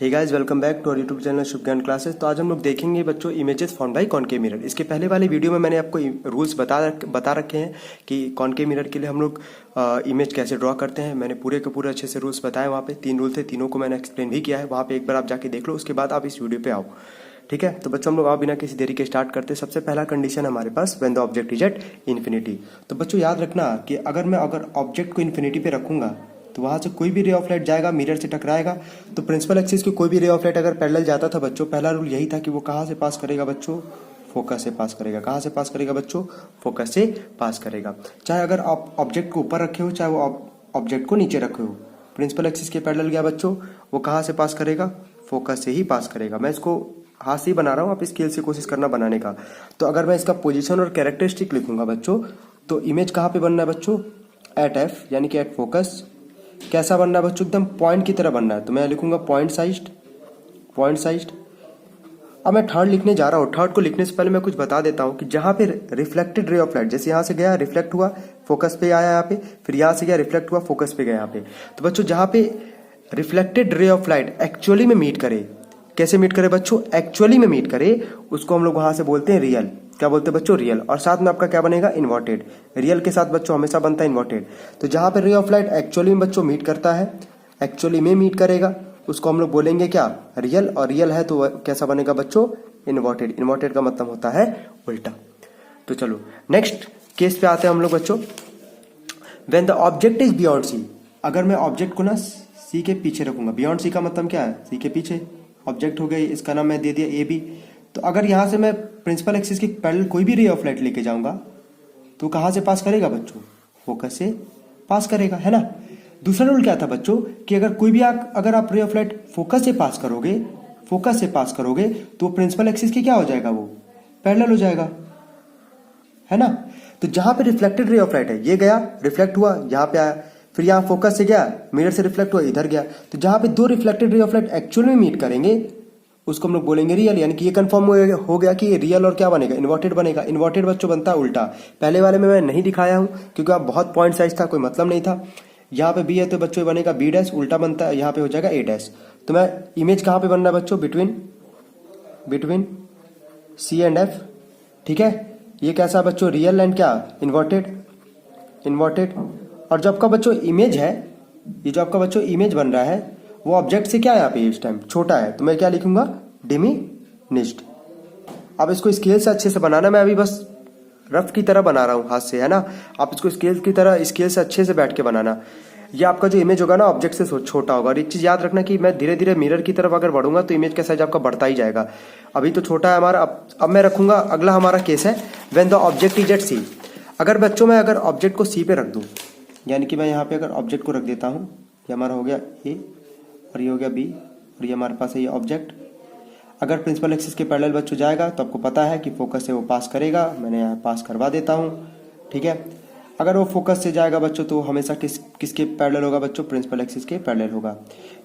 Hey guys, welcome back to our YouTube channel Shubh Gyan classes. तो आज हम लोग देखेंगे बच्चों images form by concave mirror. इसके पहले वाले वीडियो में मैंने आपको रूल्स बता रखे हैं कि कॉनकेव मिरर के लिए हम लोग इमेज कैसे ड्रॉ करते हैं। मैंने पूरे के पूरे अच्छे से रूल्स बताए। वहाँ पे 3 रूल थे, तीनों को मैंने एक्सप्लेन भी किया है। वहाँ पे एक बार आप जाके देख लो, उसके बाद आप इस वीडियो पे आओ। ठीक है, तो बच्चों हम लोग आओ बिना किसी देरी के स्टार्ट करते हैं। सबसे पहला कंडीशन हमारे पास when the object is at infinity. तो बच्चों याद रखना कि अगर ऑब्जेक्ट को इन्फिनिटी पे रखूंगा तो वहां से कोई भी रे ऑफ लाइट जाएगा, मिरर से टकराएगा। तो प्रिंसिपल एक्सिस की कोई भी रे ऑफ लाइट अगर पैरेलल जाता था बच्चों, पहला रूल यही था कि वो कहाँ से पास करेगा बच्चों, फोकस से पास करेगा। कहाँ से पास करेगा बच्चों, फोकस से पास करेगा। चाहे अगर आप ऑब्जेक्ट को ऊपर रखे हो, चाहे वो ऑब्जेक्ट को नीचे रखे हो, प्रिंसिपल एक्सिस के पैरेलल गया बच्चों, वो कहाँ से पास करेगा, फोकस से ही पास करेगा। मैं इसको हाथ से ही बना रहा हूँ, आप स्केल से कोशिश करना बनाने का। तो अगर मैं इसका पोजीशन और कैरेक्टरिस्टिक लिखूंगा बच्चों, तो इमेज कहाँ पे बनना है बच्चों, एट एफ यानी कि एट फोकस। कैसा बनना है बच्चों, एकदम पॉइंट की तरह बनना है। तो मैं लिखूंगा पॉइंट साइज्ड। अब मैं थर्ड लिखने जा रहा हूँ। थर्ड को लिखने से पहले मैं कुछ बता देता हूँ कि जहां पे रिफ्लेक्टेड रे ऑफ लाइट, जैसे यहाँ से गया रिफ्लेक्ट हुआ, फोकस पे आया यहाँ पे, फिर यहाँ से गया रिफ्लेक्ट हुआ, फोकस पे गया यहाँ पे। तो बच्चों जहां पे reflected ray of light actually में मीट करे, कैसे मीट करे बच्चों, एक्चुअली में मीट करे, उसको हम लोग वहां से बोलते हैं रियल। क्या बोलते हैं बच्चों, रियल। और साथ में आपका क्या बनेगा, इन्वर्टेड। रियल के साथ बच्चों हमेशा बनता है इन्वर्टेड। तो जहां पे रे ऑफ लाइट एक्चुअली में बच्चों मीट करता है, एक्चुअली में मीट करेगा, उसको हम लोग बोलेंगे क्या, रियल। और रियल है तो कैसा बनेगा बच्चों, इन्वर्टेड। इन्वर्टेड का मतलब होता है उल्टा। तो चलो नेक्स्ट केस पे आते हैं हम लोग बच्चों। When the object is beyond C, अगर मैं ऑब्जेक्ट को ना सी के पीछे रखूंगा, बियॉन्ड सी का मतलब क्या है, सी के पीछे। ऑब्जेक्ट हो गया, इसका नाम मैं दे दिया ए बी। तो अगर यहां से मैं प्रिंसिपल एक्सिस की पैरेलल कोई भी रे ऑफ लाइट लेके जाऊंगा तो कहां से पास करेगा बच्चों, फोकस से पास करेगा, है ना। दूसरा रूल क्या था बच्चों कि अगर आप रे ऑफ लाइट फोकस से पास करोगे तो प्रिंसिपल एक्सिस की क्या हो जाएगा, वो पैरेलल हो जाएगा, है ना। तो जहां पे रिफ्लेक्टेड रे ऑफ लाइट है, ये गया रिफ्लेक्ट हुआ यहाँ पे आया, फिर यहाँ फोकस से गया, मिरर से रिफ्लेक्ट हुआ, इधर गया। तो जहां पे 2 reflected ray of light actual में मीट करेंगे उसको हम लोग बोलेंगे रियल। यानी कि ये कंफर्म हो गया कि रियल और क्या बनेगा, इन्वर्टेड बनेगा। इन्वर्टेड बच्चों बनता है उल्टा। पहले वाले में मैं नहीं दिखाया हूं क्योंकि आप बहुत पॉइंट साइज था, कोई मतलब नहीं था। यहाँ पे बी है तो बच्चों बनेगा बी डैश, उल्टा बनता है, यहाँ पे हो जाएगा ए डैश। तो मैं इमेज कहाँ पे बनना है बच्चों, बिटवीन सी एंड एफ। ठीक है, ये कैसा बच्चों, रियल एंड क्या, इन्वर्टेड। और जो आपका बच्चों इमेज है, ये जो आपका बच्चों इमेज बन रहा है वो ऑब्जेक्ट से क्या है यहाँ पे इस टाइम छोटा है, तो मैं क्या लिखूंगा, डिमिनिश्ड। अब इसको स्केल से अच्छे से बनाना, मैं अभी बस रफ की तरह बना रहा हूँ हाथ से, है ना। आप इसको स्केल से अच्छे से बैठ के बनाना। ये आपका जो इमेज होगा ना ऑब्जेक्ट से छोटा होगा। और एक चीज याद रखना कि मैं धीरे धीरे मिरर की तरफ अगर बढ़ूंगा तो इमेज का साइज आपका बढ़ता ही जाएगा। अभी तो छोटा है हमारा। अब मैं रखूंगा, अगला हमारा केस है when the object is at C. अगर बच्चों मैं अगर ऑब्जेक्ट को सी पे रख दूं, यानी कि मैं यहाँ पे अगर ऑब्जेक्ट को रख देता हूँ, ये हमारा हो गया ए और ये हो गया बी और ये हमारे पास है ये ऑब्जेक्ट। अगर प्रिंसिपल एक्सिस के पैरेलल बच्चों जाएगा तो आपको पता है कि फोकस से वो पास करेगा। मैंने यहाँ पास करवा देता हूँ, ठीक है। अगर वो फोकस से जाएगा बच्चों तो हमेशा किसके पैरेलल होगा बच्चों, प्रिंसिपल एक्सिस के पैरेलल होगा।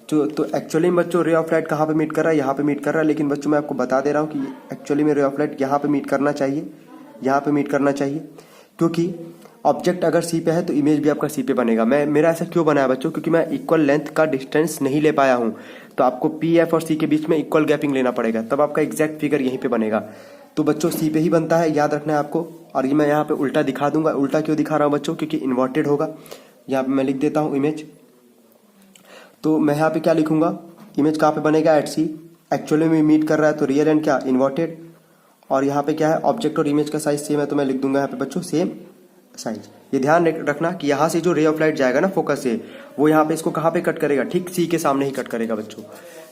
तो एक्चुअली में बच्चों रे ऑफ लाइट कहाँ पे मीट कर रहा है, यहाँ पे मीट कर रहा है। लेकिन बच्चों मैं आपको बता दे रहा हूँ कि एक्चुअली में रे ऑफ लाइट यहाँ पे मीट करना चाहिए, यहाँ पे मीट करना चाहिए, क्योंकि ऑब्जेक्ट अगर सी पे है तो इमेज भी आपका सी पे बनेगा। मेरा ऐसा क्यों बनाया बच्चों, क्योंकि मैं इक्वल लेंथ का डिस्टेंस नहीं ले पाया हूँ। तो आपको पी एफ और सी के बीच में इक्वल गैपिंग लेना पड़ेगा, तब आपका एग्जैक्ट फिगर यहीं पे बनेगा। तो बच्चों सी पे ही बनता है, याद रखना है आपको। और ये मैं यहाँ पे उल्टा दिखा दूंगा। उल्टा क्यों दिखा रहा हूँ बच्चों, क्योंकि इन्वर्टेड होगा। यहाँ पे मैं लिख देता हूँ इमेज। तो मैं यहाँ पे क्या लिखूंगा, इमेज कहाँ पे बनेगा, एट सी। एक्चुअली में मीट कर रहा है तो रियल एंड क्या, इन्वर्टेड। और यहाँ पे क्या है, ऑब्जेक्ट और इमेज का साइज सेम है तो मैं लिख दूंगा यहाँ पे बच्चों सेम साइज। ये ध्यान रखना कि यहाँ से जो रे ऑफ लाइट जाएगा ना फोकस से, वो यहाँ पे इसको कहाँ पे कट करेगा, ठीक सी के सामने ही कट करेगा बच्चों।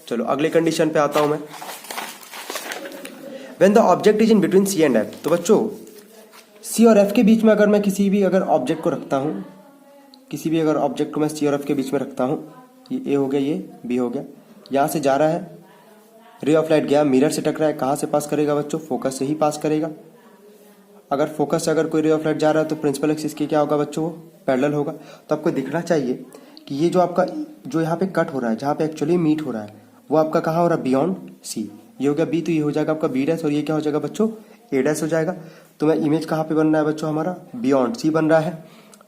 चलो अगले कंडीशन पे आता हूं मैं। When the object is in between C and F. तो बच्चों सी और एफ के बीच में अगर मैं किसी भी अगर ऑब्जेक्ट को रखता हूँ, किसी भी अगर ऑब्जेक्ट को मैं सी और एफ के बीच में रखता हूँ, ये ए हो गया, ये बी हो गया, यहाँ से जा रहा है, रे ऑफ लाइट गया, मिरर से टकरा है, कहाँ से पास करेगा बच्चों, फोकस से ही पास करेगा। अगर फोकस से अगर कोई रे ऑफ लाइट जा रहा है तो प्रिंसिपल एक्सिस की क्या होगा बच्चों, वो पैरेलल होगा। तो आपको दिखना चाहिए कि ये जो आपका जो यहाँ पे कट हो रहा है, जहाँ पे एक्चुअली मीट हो रहा है, वो आपका कहाँ हो रहा है, बियॉन्ड सी। ये हो गया बी, तो ये हो जाएगा आपका बी डैश, और ये क्या हो जाएगा बच्चों, ए डैश हो जाएगा। तो मैं इमेज कहाँ पे बन रहा है बच्चों, हमारा बियॉन्ड सी बन रहा है,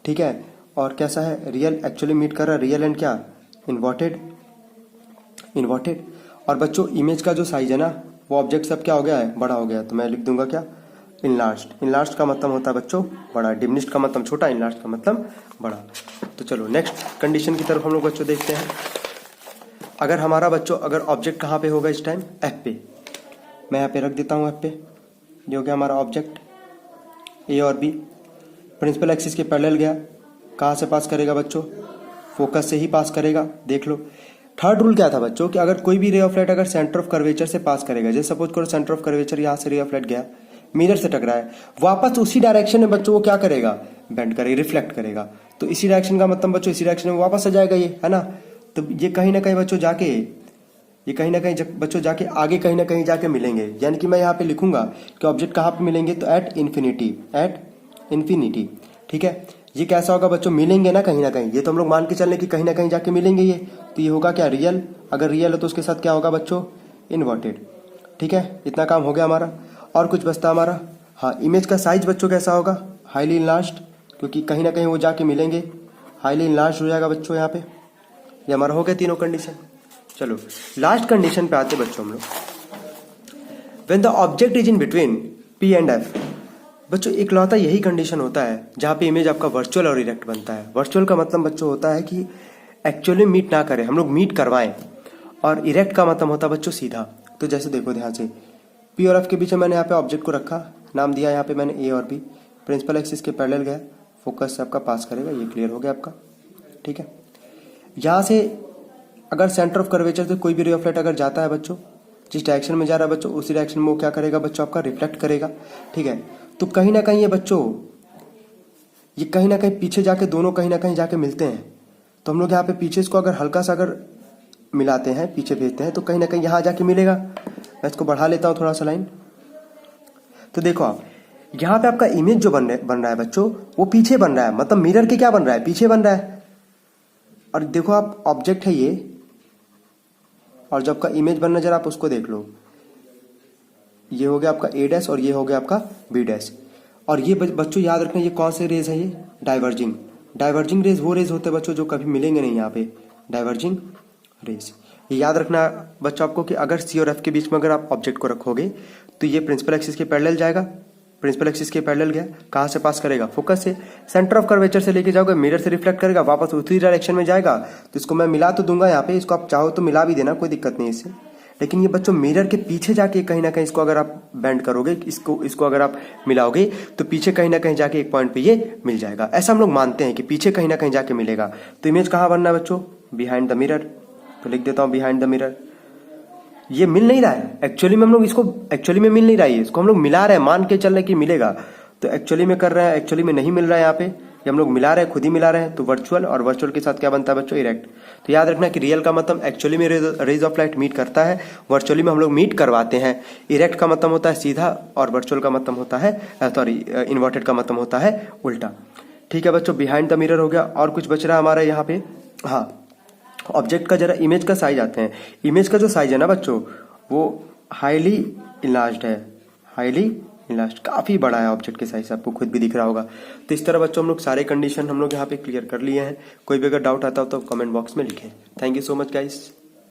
ठीक है। और कैसा है, रियल एक्चुअली मीट कर रहा है, रियल एंड क्या, इन्वर्टेड। और बच्चों इमेज का जो साइज है ना वो ऑब्जेक्ट सब क्या हो गया है, बड़ा हो गया। तो मैं लिख दूंगा क्या, इनलार्ज्ड। इनलार्ज्ड का मतलब होता है बच्चों बड़ा, डिमिनिश्ड का मतलब छोटा, इनलार्ज्ड का मतलब बड़ा। तो चलो नेक्स्ट कंडीशन की तरफ हम लोग बच्चों देखते हैं। अगर हमारा बच्चों अगर ऑब्जेक्ट कहाँ पे होगा इस टाइम, एफ पे, मैं यहाँ पे रख देता हूँ एफ पे। ये हो गया हमारा ऑब्जेक्ट ए और बी, प्रिंसिपल एक्सिस के पैरेलल गया, कहाँ से पास करेगा बच्चों, फोकस से ही पास करेगा। देख लो थर्ड रूल क्या था बच्चों कि अगर कोई भी रे ऑफ लाइट अगर सेंटर ऑफ कर्वेचर से पास करेगा, जैसे सपोज करो सेंटर ऑफ कर्वेचर यहाँ से रे ऑफ लाइट गया, मिरर से टकराया, वापस उसी डायरेक्शन में बच्चों वो क्या करेगा, बेंड करेगा, रिफ्लेक्ट करेगा। तो इसी डायरेक्शन का मतलब बच्चों इसी डायरेक्शन में वापस आ जाएगा ये, है ना। तो ये कहीं ना कहीं बच्चों जाके, ये कहीं ना कहीं बच्चों जाके आगे कहीं ना कहीं जाके मिलेंगे। यानी कि मैं यहाँ पे लिखूंगा कि ऑब्जेक्ट कहाँ पे मिलेंगे, तो एट इन्फिनिटी, ठीक है। ये कैसा होगा बच्चों, मिलेंगे ना कहीं, ये तो हम लोग मान के चल रहे कि कहीं ना कहीं जाके मिलेंगे ये। तो ये होगा क्या, रियल। अगर रियल है तो उसके साथ क्या होगा बच्चों, इन्वर्टेड, ठीक है। इतना काम हो गया हमारा। और कुछ बचता हमारा, हाँ इमेज का साइज बच्चों कैसा होगा, हाईली इनलार्ज्ड, क्योंकि कहीं ना कहीं वो जाके मिलेंगे, हाईली इनलार्ज्ड हो जाएगा बच्चों यहाँ पे। ये हमारा हो गया तीनों कंडीशन। चलो लास्ट कंडीशन पे आते बच्चों हम लोग। When the object is in between P and F, बच्चों इकलौता यही कंडीशन होता है जहाँ पे इमेज आपका वर्चुअल और इरेक्ट बनता है। वर्चुअल का मतलब बच्चों होता है कि एक्चुअली मीट ना करें, हम लोग मीट करवाएं, और इरेक्ट का मतलब होता है बच्चों सीधा। तो जैसे देखो ध्यान से, पी और एफ के बीच में मैंने यहाँ पे ऑब्जेक्ट को रखा, नाम दिया यहाँ पे मैंने ए और बी, प्रिंसिपल एक्सिस के पैरेलल गया, फोकस से आपका पास करेगा, ये क्लियर हो गया आपका, ठीक है। यहाँ से अगर सेंटर ऑफ कर्वेचर से कोई भी रे ऑफ लाइट अगर जाता है बच्चों, जिस डायरेक्शन में जा रहा है बच्चों उसी डायरेक्शन में वो क्या करेगा बच्चों, आपका रिफ्लेक्ट करेगा, ठीक है। तो कहीं ना कहीं ये बच्चों, ये कहीं ना कहीं पीछे जाके दोनों कहीं ना कहीं जाके मिलते हैं। तो हम लोग यहाँ पे पीछे इसको अगर हल्का सा अगर मिलाते हैं, पीछे भेजते हैं, तो कहीं ना कहीं यहाँ जाके मिलेगा। मैं इसको बढ़ा लेता हूँ थोड़ा सा लाइन। तो देखो आप यहाँ पे आपका इमेज जो बन रहा है बच्चों, वो पीछे बन रहा है, मतलब मिरर के क्या बन रहा है, पीछे बन रहा है। और देखो आप ऑब्जेक्ट है ये, और जब आपका इमेज बनना, जरा आप उसको देख लो, ये हो गया आपका ए डैश और ये हो गया आपका बी डैश। और ये बच्चों याद रखना, ये कौन से रेज है, ये डाइवर्जिंग रेज वो रेज होते हैं बच्चों जो कभी मिलेंगे नहीं यहाँ पे, डाइवर्जिंग रेज। ये याद रखना बच्चों आपको कि अगर सी और एफ के बीच में अगर आप ऑब्जेक्ट को रखोगे तो ये प्रिंसिपल एक्सिस के पैरेलल जाएगा, प्रिंसिपल एक्सिस के पैरेलल गया, कहाँ से पास करेगा, फोकस से, सेंटर ऑफ कर्वेचर से लेके जाओगे, मिरर से रिफ्लेक्ट करेगा, वापस उसी डायरेक्शन में जाएगा। तो इसको मैं मिला तो दूंगा यहाँ पे, इसको आप चाहो तो मिला भी देना, कोई दिक्कत नहीं इससे। लेकिन ये बच्चों मिरर के पीछे जाके कहीं ना कहीं इसको अगर आप बेंड करोगे, इसको अगर आप मिलाओगे, तो पीछे कहीं ना कहीं जाके एक पॉइंट पे ये मिल जाएगा। ऐसा हम लोग मानते हैं कि पीछे कहीं ना कहीं जाके मिलेगा। तो इमेज कहाँ बनना है बच्चों, बिहाइंड द मिरर। तो लिख देता हूँ बिहाइंड द मिरर। ये मिल नहीं रहा है एक्चुअली में, हम लोग इसको एक्चुअली में मिल नहीं रहा है, इसको हम लोग मिला रहे हैं, मान के चल रहे कि मिलेगा, तो एक्चुअली में कर रहे हैं, एक्चुअली में नहीं मिल रहा है यहाँ पे, ये हम लोग मिला रहे हैं, खुद ही मिला रहे हैं। तो वर्चुअल, और वर्चुअल के साथ क्या बनता है बच्चों, इरेक्ट। तो याद रखना कि रियल का मतलब एक्चुअली में रेज ऑफ लाइट मीट करता है, वर्चुअली में हम लोग मीट करवाते हैं। इरेक्ट का मतलब होता है सीधा, और वर्चुअल का मतलब होता है, सॉरी इन्वर्टेड का मतलब होता है उल्टा, ठीक है बच्चों। बिहाइंड द मिरर हो गया। और कुछ बच रहा है हमारा यहाँ पे, हाँ ऑब्जेक्ट का जरा इमेज का साइज आते हैं। इमेज का जो साइज है ना बच्चों, वो हाईली इनलार्ज्ड है, हाईली इनलार्ज्ड, काफी बड़ा है ऑब्जेक्ट के साइज, आपको खुद भी दिख रहा होगा। तो इस तरह बच्चों हम लोग सारे कंडीशन हम लोग यहाँ पे क्लियर कर लिए हैं। कोई भी अगर डाउट आता हो तो कमेंट बॉक्स में लिखें। Thank you so much guys.